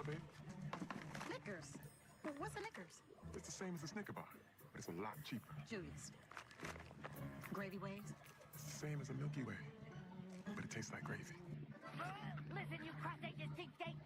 up, baby? Knickers. What's a Knickers? It's the same as a Snicker bar, but it's a lot cheaper. Julius. Gravy waves? It's the same as a Milky Way, but it tastes like gravy. Listen, you cross-ages cheapskate!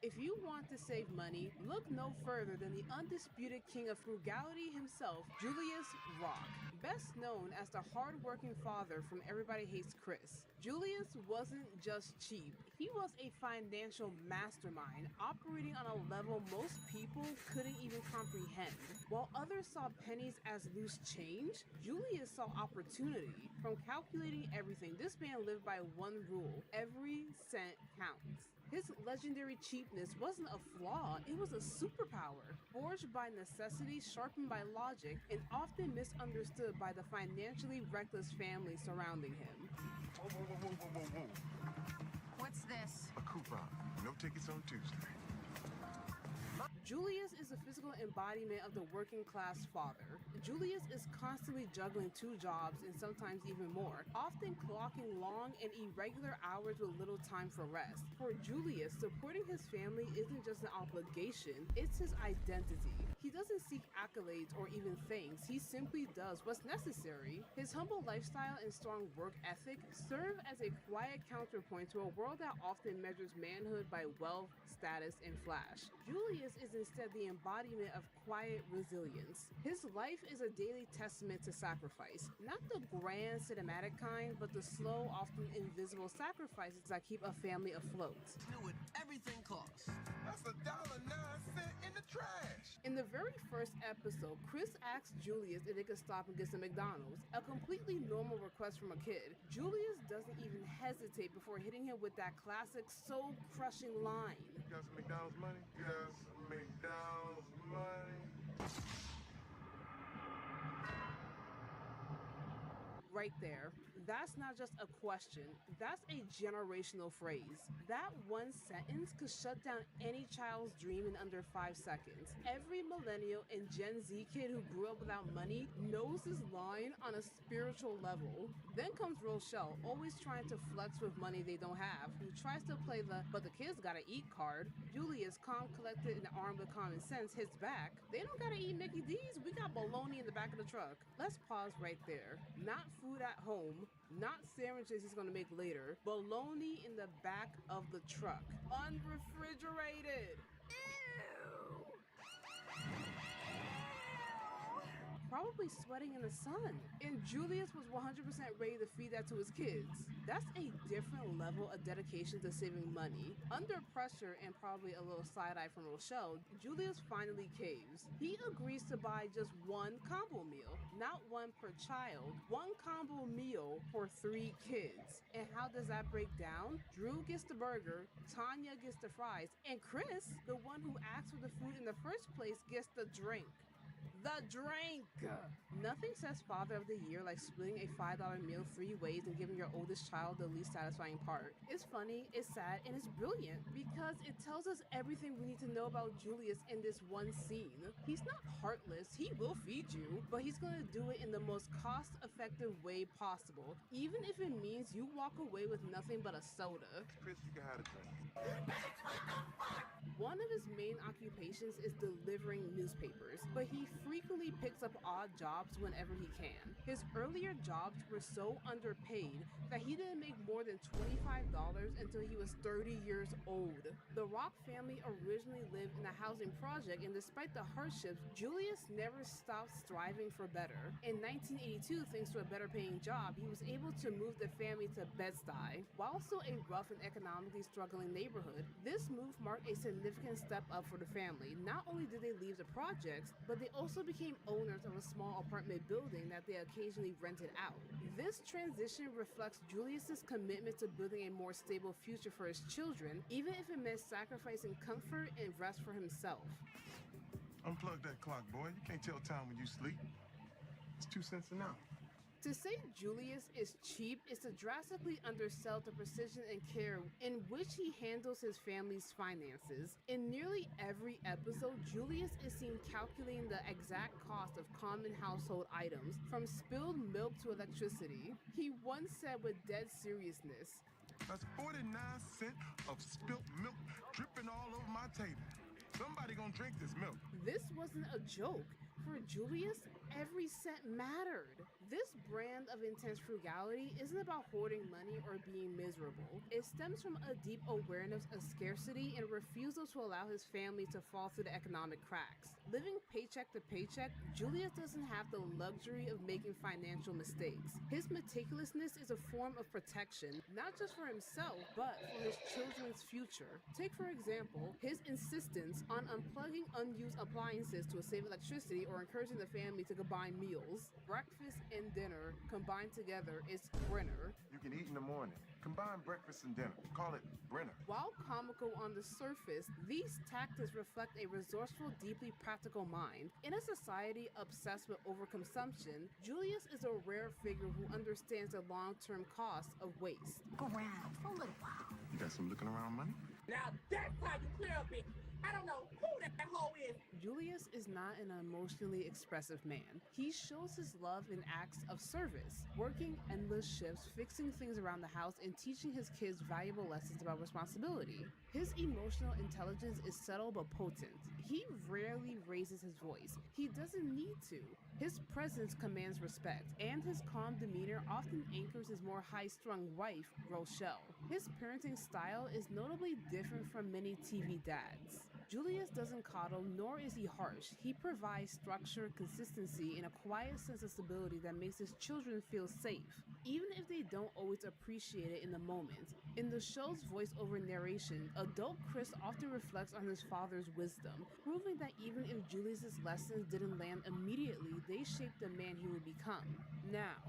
If you want to save money, look no further than the undisputed king of frugality himself, Julius Rock. Best known as the hard-working father from Everybody Hates Chris. Julius wasn't just cheap, he was a financial mastermind operating on a level most people couldn't even comprehend. While others saw pennies as loose change, Julius saw opportunity. From calculating everything, this man lived by one rule: every cent counts. His legendary cheapness wasn't a flaw, it was a superpower, forged by necessity, sharpened by logic, and often misunderstood by the financially reckless family surrounding him. Whoa, whoa, whoa, whoa, whoa, whoa. What's this? A coupon. No tickets on Tuesday. Julius is a physical embodiment of the working class father. Julius is constantly juggling 2 jobs and sometimes even more, often clocking long and irregular hours with little time for rest. For Julius, supporting his family isn't just an obligation, it's his identity. He doesn't seek accolades or even thanks, he simply does what's necessary. His humble lifestyle and strong work ethic serve as a quiet counterpoint to a world that often measures manhood by wealth, status, and flash. Julius is instead the embodiment of quiet resilience. His life is a daily testament to sacrifice, not the grand cinematic kind, but the slow, often invisible sacrifices that keep a family afloat. Knew what everything costs. That's $1.09 in the trash. In the very first episode, Chris asks Julius if they could stop and get some McDonald's, a completely normal request from a kid. Julius doesn't even hesitate before hitting him with that classic, soul-crushing line. You got some McDonald's money? You got some McDonald's money? Right there. That's not just a question, that's a generational phrase. That one sentence could shut down any child's dream in under 5 seconds. Every millennial and Gen Z kid who grew up without money knows this line on a spiritual level. Then comes Rochelle, always trying to flex with money they don't have, who tries to play the "but the kids gotta eat" card. Julius, calm, collected, and armed with common sense, hits back. They don't gotta eat Mickey D's, we got bologna in the back of the truck. Let's pause right there. Not food at home, not sandwiches he's gonna make later, bologna in the back of the truck, unrefrigerated. Ew. Probably sweating in the sun. And Julius was 100% ready to feed that to his kids. That's a different level of dedication to saving money. Under pressure and probably a little side-eye from Rochelle, Julius finally caves. He agrees to buy just one combo meal, not one per child, one combo meal for 3 kids. And how does that break down? Drew gets the burger, Tanya gets the fries, and Chris, the one who asked for the food in the first place, gets the drink. The drink! Nothing says Father of the Year like splitting a $5 meal 3 ways and giving your oldest child the least satisfying part. It's funny, it's sad, and it's brilliant because it tells us everything we need to know about Julius in this one scene. He's not heartless, he will feed you, but he's gonna do it in the most cost-effective way possible, even if it means you walk away with nothing but a soda. Chris, you can have a drink. One of his main occupations is delivering newspapers, but he frequently picks up odd jobs whenever he can. His earlier jobs were so underpaid that he didn't make more than $25 until he was 30 years old. The Rock family originally lived in a housing project, and despite the hardships, Julius never stopped striving for better. In 1982, thanks to a better paying job, he was able to move the family to Bed-Stuy. While still a rough and economically struggling neighborhood, this move marked a significant step up for the family. Not only did they leave the projects, but they also became owners of a small apartment building that they occasionally rented out. This transition reflects Julius's commitment to building a more stable future for his children, even if it meant sacrificing comfort and rest for himself. Unplug that clock, boy. You can't tell time when you sleep. It's 2 cents an hour. To say Julius is cheap is to drastically undersell the precision and care in which he handles his family's finances. In nearly every episode, Julius is seen calculating the exact cost of common household items, from spilled milk to electricity. He once said with dead seriousness, That's 49 cents of spilt milk dripping all over my table. Somebody gonna drink this milk. This wasn't a joke. For Julius, every cent mattered. This brand of intense frugality isn't about hoarding money or being miserable. It stems from a deep awareness of scarcity and a refusal to allow his family to fall through the economic cracks. Living paycheck to paycheck, Julius doesn't have the luxury of making financial mistakes. His meticulousness is a form of protection, not just for himself, but for his children's future. Take, for example, his insistence on unplugging unused appliances to save electricity or encouraging the family to combine meals. Breakfast and dinner combined together is Brenner. You can eat in the morning. Combine breakfast and dinner. Call it Brenner. While comical on the surface, these tactics reflect a resourceful, deeply practical mind. In a society obsessed with overconsumption, Julius is a rare figure who understands the long-term cost of waste. Go around for a little while. You got some looking around money? Now that's how you clear up it. I don't know who that hoe is. Julius is not an emotionally expressive man. He shows his love in acts of service, working endless shifts, fixing things around the house, and teaching his kids valuable lessons about responsibility. His emotional intelligence is subtle but potent. He rarely raises his voice. He doesn't need to. His presence commands respect, and his calm demeanor often anchors his more high-strung wife, Rochelle. His parenting style is notably different from many TV dads. Julius doesn't coddle, nor is he harsh. He provides structure, consistency, and a quiet sense of stability that makes his children feel safe, even if they don't always appreciate it in the moment. In the show's voiceover narration, adult Chris often reflects on his father's wisdom, proving that even if Julius's lessons didn't land immediately, they shaped the man he would become. Now,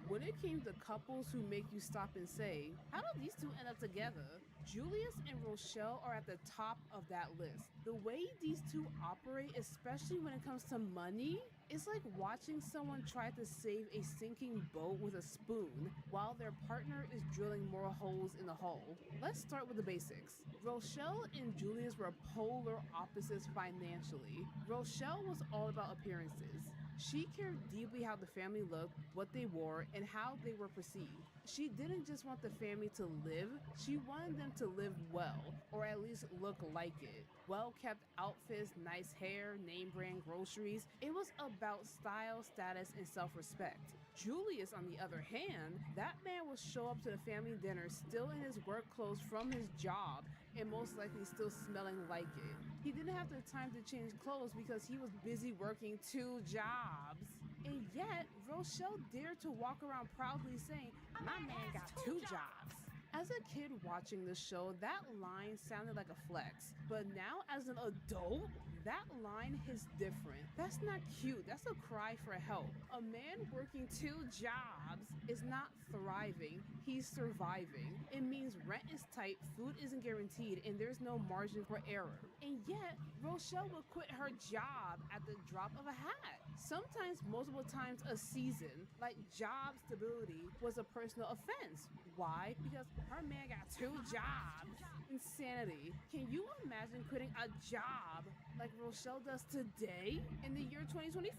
when it came to couples who make you stop and say, how do these two end up together? Julius and Rochelle are at the top of that list. The way these two operate, especially when it comes to money, is like watching someone try to save a sinking boat with a spoon while their partner is drilling more holes in the hull. Let's start with the basics. Rochelle and Julius were polar opposites financially. Rochelle was all about appearances. She cared deeply how the family looked, what they wore, and how they were perceived. She didn't just want the family to live, she wanted them to live well, or at least look like it. Well-kept outfits, nice hair, name brand groceries. It was about style, status, and self-respect. Julius, on the other hand, that man would show up to the family dinner still in his work clothes from his job, and most likely still smelling like it. He didn't have the time to change clothes because he was busy working 2 jobs. And yet, Rochelle dared to walk around proudly saying, my man got 2 jobs. As a kid watching the show, that line sounded like a flex. But now as an adult, that line hits different. That's not cute. That's a cry for help. A man working 2 jobs is not thriving. He's surviving. It means rent is tight, food isn't guaranteed, and there's no margin for error. And yet, Rochelle would quit her job at the drop of a hat. Sometimes multiple times a season, like job stability was a personal offense. Why? Because her man got 2 jobs. Insanity. Can you imagine quitting a job like Rochelle does today in the year 2025?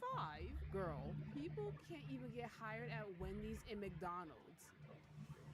Girl, people can't even get hired at Wendy's and McDonald's.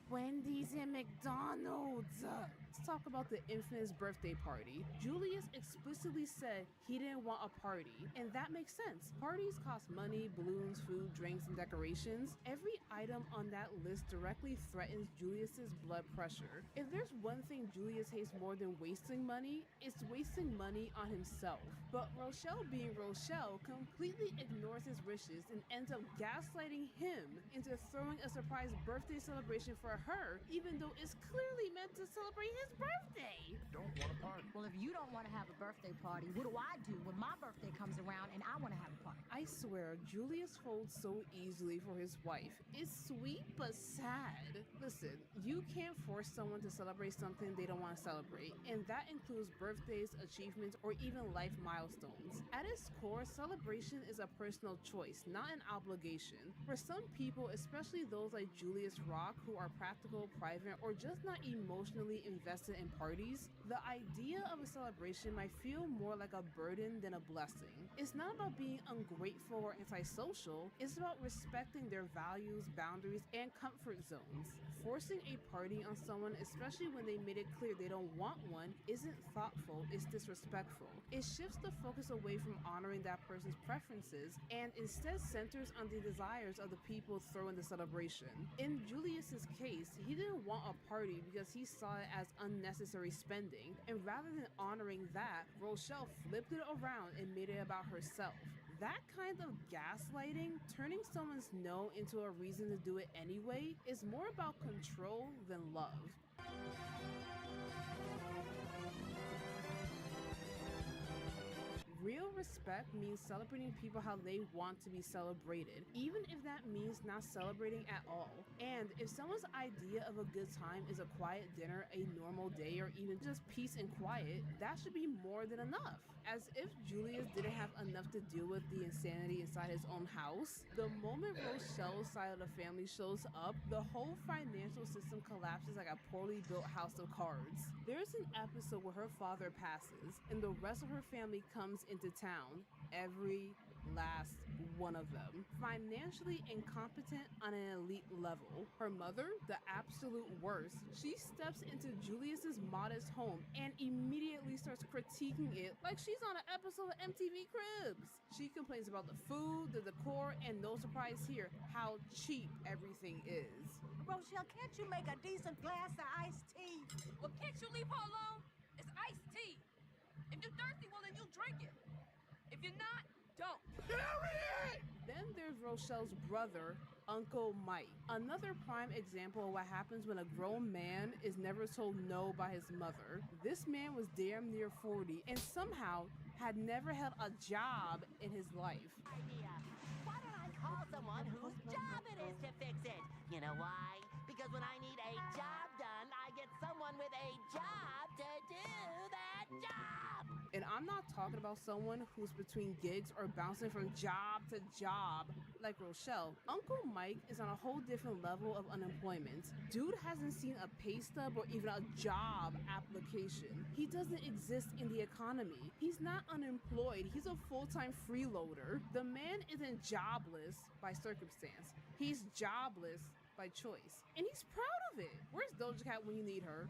Wendy's and McDonald's. Let's talk about the infamous birthday party. Julius explicitly said he didn't want a party, and that makes sense. Parties cost money, balloons, food, drinks, and decorations. Every item on that list directly threatens Julius's blood pressure. If there's one thing Julius hates more than wasting money, it's wasting money on himself. But Rochelle, being Rochelle, completely ignores his wishes and ends up gaslighting him into throwing a surprise birthday celebration for her, even though it's clearly meant to celebrate his birthday. Don't want a party. Well, if you don't want to have a birthday party, what do I do when my birthday comes around and I want to have a party? I swear, Julius folds so easily for his wife. It's sweet but sad. Listen, you can't force someone to celebrate something they don't want to celebrate, and that includes birthdays, achievements, or even life milestones. At its core, celebration is a personal choice, not an obligation. For some people, especially those like Julius Rock, who are practical, private, or just not emotionally invested in parties, the idea of a celebration celebration might feel more like a burden than a blessing. It's not about being ungrateful or antisocial, it's about respecting their values, boundaries, and comfort zones. Forcing a party on someone, especially when they made it clear they don't want one, isn't thoughtful, it's disrespectful. It shifts the focus away from honoring that person's preferences and instead centers on the desires of the people throwing the celebration. In Julius's case, he didn't want a party because he saw it as unnecessary spending, and rather than honoring that, Rochelle flipped it around and made it about herself. That kind of gaslighting, turning someone's no into a reason to do it anyway, is more about control than love. Real respect means celebrating people how they want to be celebrated, even if that means not celebrating at all. And if someone's idea of a good time is a quiet dinner, a normal day, or even just peace and quiet, that should be more than enough. As if Julius didn't have enough to deal with the insanity inside his own house, the moment Rochelle's side of the family shows up, the whole financial system collapses like a poorly built house of cards. There's an episode where her father passes, and the rest of her family comes into town. Every last one of them. Financially incompetent on an elite level. Her mother, the absolute worst. She steps into Julius's modest home and immediately starts critiquing it like she's on an episode of MTV Cribs. She complains about the food, the decor, and no surprise here, how cheap everything is. Rochelle, can't you make a decent glass of iced tea? Well, can't you leave her alone? It's iced tea. If you're thirsty, well, then you drink it. If you're not, don't. Then there's Rochelle's brother, Uncle Mike. Another prime example of what happens when a grown man is never told no by his mother. This man was damn near 40 and somehow had never held a job in his life. Idea. Why don't I call someone whose job it is to fix it? You know why? Because when I need a job done, I get someone with a job to do that job. And I'm not talking about someone who's between gigs or bouncing from job to job like Rochelle. Uncle Mike is on a whole different level of unemployment. Dude hasn't seen a pay stub or even a job application. He doesn't exist in the economy. He's not unemployed. He's a full-time freeloader. The man isn't jobless by circumstance. He's jobless by choice. And he's proud of it. Where's Doja Cat when you need her?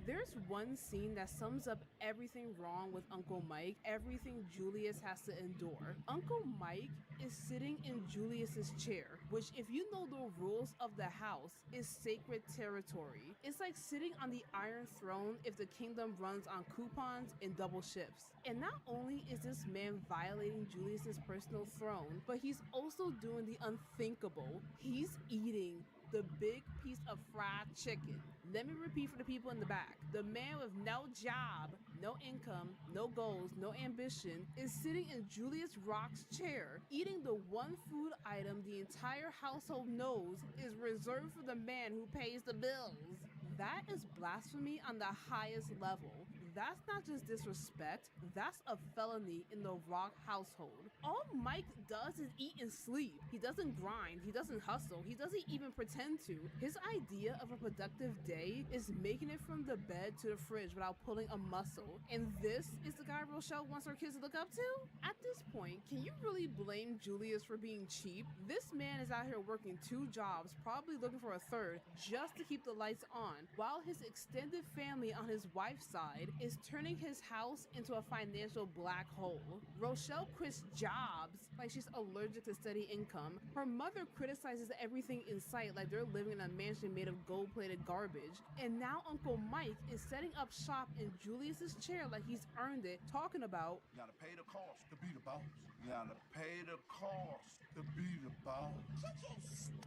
There's one scene that sums up everything wrong with Uncle Mike, everything Julius has to endure. Uncle Mike is sitting in Julius's chair, which, if you know the rules of the house, is sacred territory. It's like sitting on the Iron Throne if the kingdom runs on coupons and double shifts. And not only is this man violating Julius's personal throne, but he's also doing the unthinkable. He's eating the big piece of fried chicken. Let me repeat for the people in the back. The man with no job, no income, no goals, no ambition is sitting in Julius Rock's chair, eating the one food item the entire household knows is reserved for the man who pays the bills. That is blasphemy on the highest level. That's not just disrespect, that's a felony in the Rock household. All Mike does is eat and sleep. He doesn't grind, he doesn't hustle, he doesn't even pretend to. His idea of a productive day is making it from the bed to the fridge without pulling a muscle. And this is the guy Rochelle wants her kids to look up to? At this point, can you really blame Julius for being cheap? This man is out here working 2 jobs, probably looking for a third, just to keep the lights on, while his extended family on his wife's side is turning his house into a financial black hole. Rochelle quits jobs like she's allergic to steady income. Her mother criticizes everything in sight like they're living in a mansion made of gold-plated garbage. And now Uncle Mike is setting up shop in Julius's chair like he's earned it, talking about, You gotta pay the cost to be the boss. You gotta pay the cost to be the boss.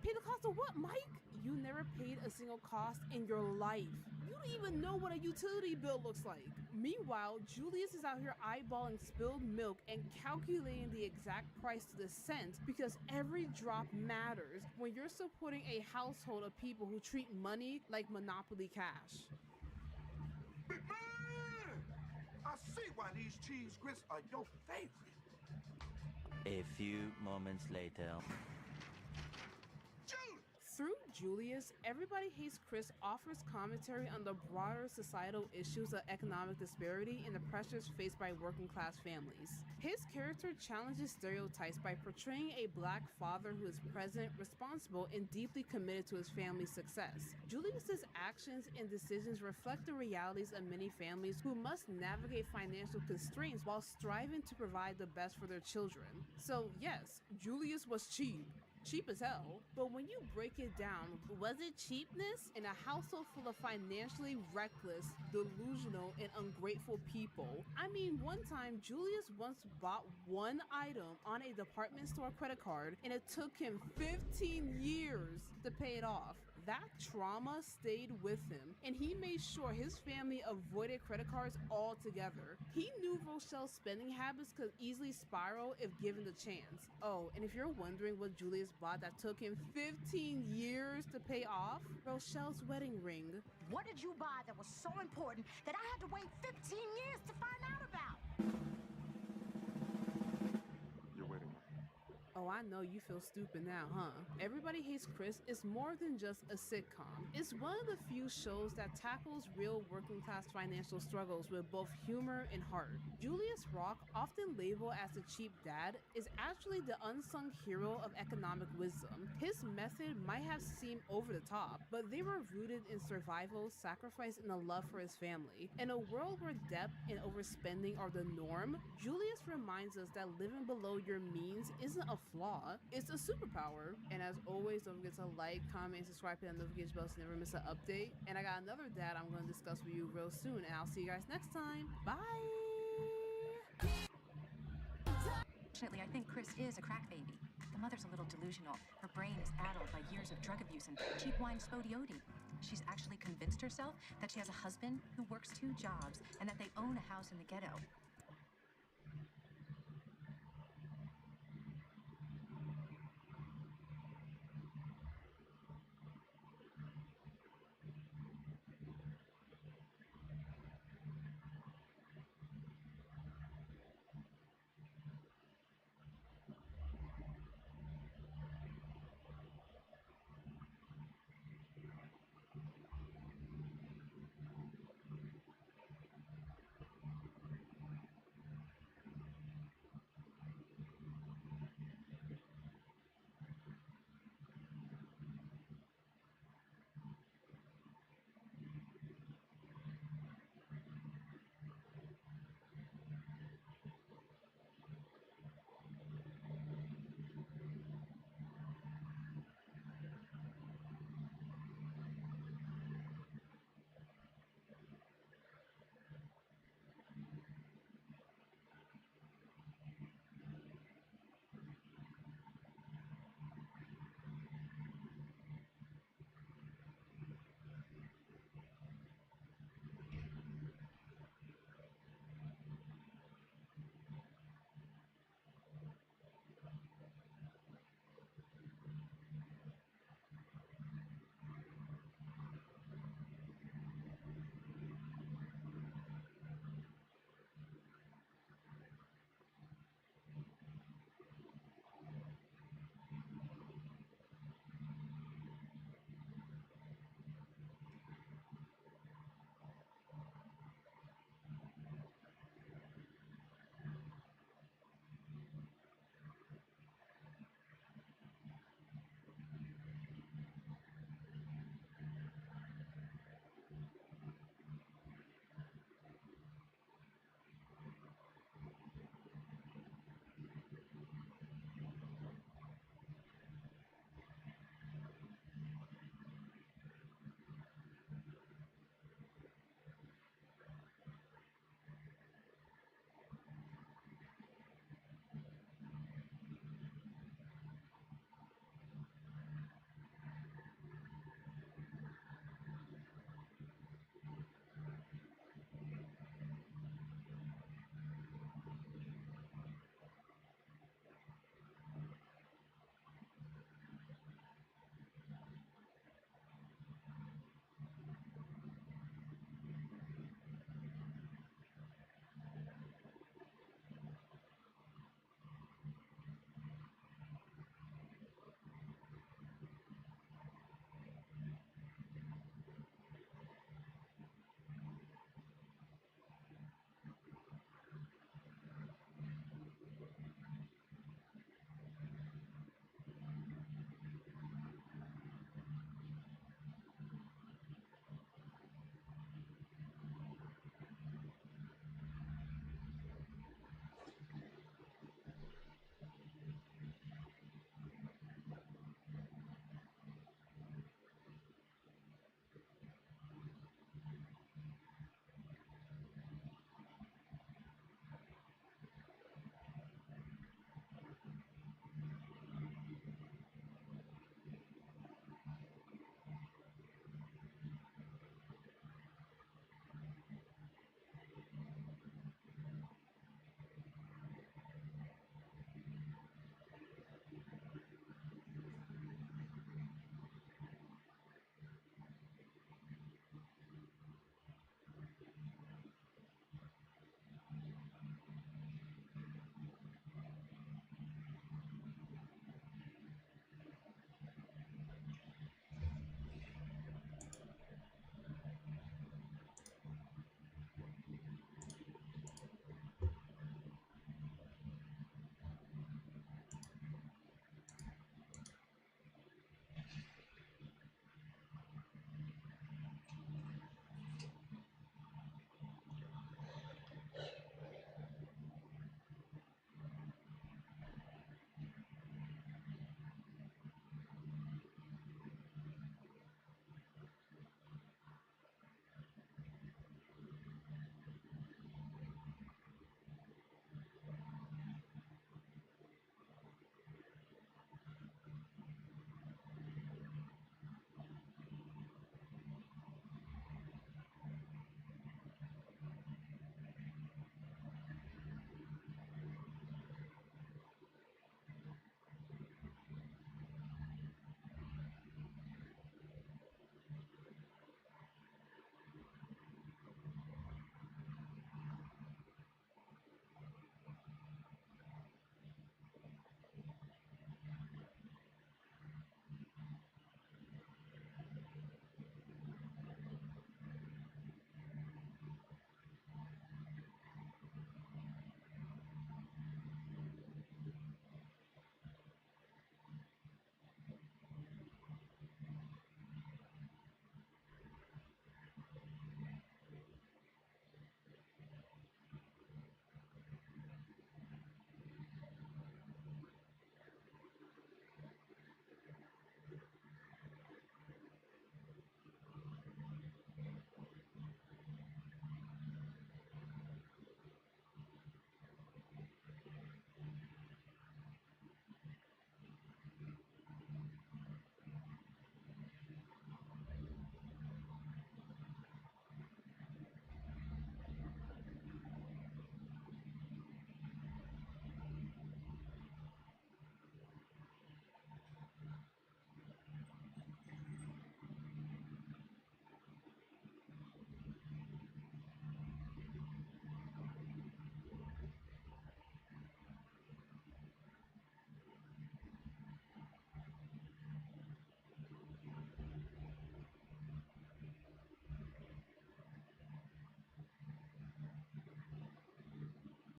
pay the cost of what, Mike? You never paid a single cost in your life. You don't even know what a utility bill looks like. Meanwhile, Julius is out here eyeballing spilled milk and calculating the exact price to the cent because every drop matters when you're supporting a household of people who treat money like Monopoly cash. Big man! I see why these cheese grits are your favorite. A few moments later. Through Julius, Everybody Hates Chris offers commentary on the broader societal issues of economic disparity and the pressures faced by working class families. His character challenges stereotypes by portraying a black father who is present, responsible, and deeply committed to his family's success. Julius's actions and decisions reflect the realities of many families who must navigate financial constraints while striving to provide the best for their children. So yes, Julius was cheap. Cheap as hell. But when you break it down, was it cheapness? In a household full of financially reckless, delusional, and ungrateful people. I mean, one time, Julius once bought one item on a department store credit card, and it took him 15 years to pay it off. That trauma stayed with him, and he made sure his family avoided credit cards altogether. He knew Rochelle's spending habits could easily spiral if given the chance. Oh, and if you're wondering what Julius bought that took him 15 years to pay off, Rochelle's wedding ring. What did you buy that was so important that I had to wait 15 years to find out about? Your wedding. Oh, I know you feel stupid now, huh? Everybody Hates Chris is more than just a sitcom. It's one of the few shows that tackles real working class financial struggles with both humor and heart. Julius Rock, often labeled as the cheap dad, is actually the unsung hero of economic wisdom. His method might have seemed over the top, but they were rooted in survival, sacrifice, and a love for his family. In a world where debt and overspending are the norm, Julius reminds us that living below your means isn't a flaw, it's a superpower. And as always, don't forget to like, comment, and subscribe to the notification bell so you never miss an update. And I got another dad I'm going to discuss with you real soon, and I'll see you guys next time. Bye! Fortunately, I think Chris is a crack baby. The mother's a little delusional. Her brain is addled by years of drug abuse and cheap wine spodioti. She's actually convinced herself that she has a husband who works 2 jobs and that they own a house in the ghetto.